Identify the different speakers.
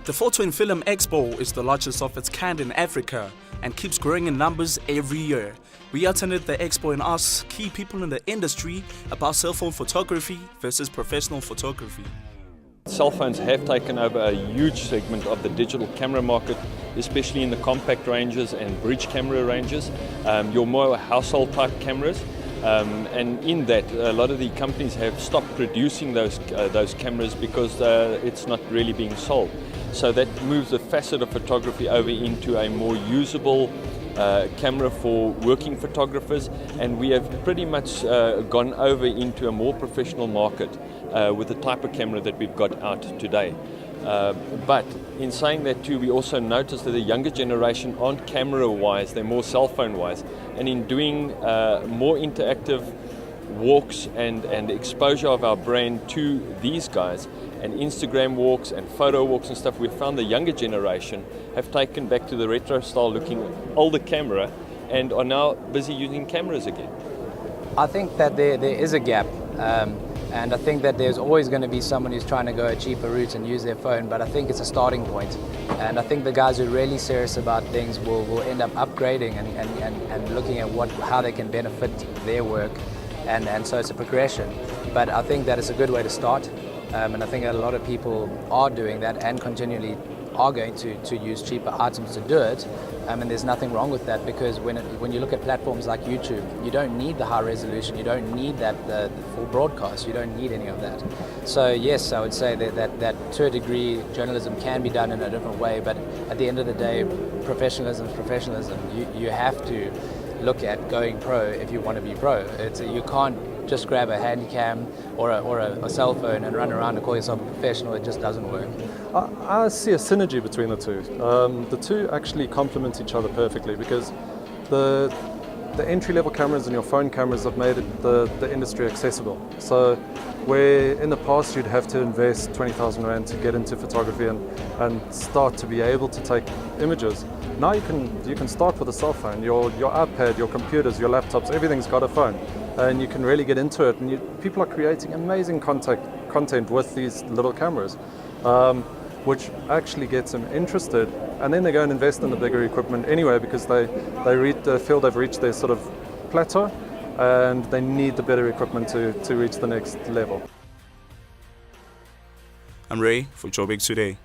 Speaker 1: The Photo and Film Expo is the largest of its kind in Africa and keeps growing in numbers every year. We attended the expo and asked key people in the industry about cell phone photography versus professional photography.
Speaker 2: Cell phones have taken over a huge segment of the digital camera market, especially in the compact ranges and bridge camera ranges, your more household type cameras. And in that, a lot of the companies have stopped producing those cameras because it's not really being sold. So that moves the facet of photography over into a more usable camera for working photographers, and we have pretty much gone over into a more professional market with the type of camera that we've got out today. But in saying that too, we also notice that the younger generation aren't camera-wise, they're more cell phone-wise. And in doing more interactive walks and exposure of our brand to these guys, and Instagram walks and photo walks and stuff, we've found the younger generation have taken back to the retro style looking older camera and are now busy using cameras again.
Speaker 3: I think that there is a gap. And I think that there's always going to be someone who's trying to go a cheaper route and use their phone, but I think it's a starting point. And I think the guys who are really serious about things will end up upgrading and looking at how they can benefit their work. And so it's a progression. But I think that it's a good way to start. And I think that a lot of people are doing that and continually are going to use cheaper items to do it. And there's nothing wrong with that, because when you look at platforms like YouTube, you don't need the high resolution, you don't need that full broadcast, you don't need any of that. So yes, I would say that to a degree journalism can be done in a different way, but at the end of the day, professionalism is professionalism. You have to look at going pro if you want to be pro. You can't just grab a handycam or a cell phone and run around and call yourself a professional. It just doesn't work.
Speaker 4: I see a synergy between the two. The two actually complement each other perfectly, because the entry-level cameras and your phone cameras have made the industry accessible. So where in the past you'd have to invest 20,000 Rand to get into photography and start to be able to take images, now you can start with a cell phone. Your iPad, your computers, your laptops, everything's got a phone, and you can really get into it. And people are creating amazing content with these little cameras, which actually gets them interested, and then they go and invest in the bigger equipment anyway, because they feel they've reached their sort of plateau and they need the better equipment to reach the next level.
Speaker 1: I'm Ray for Joburg Today.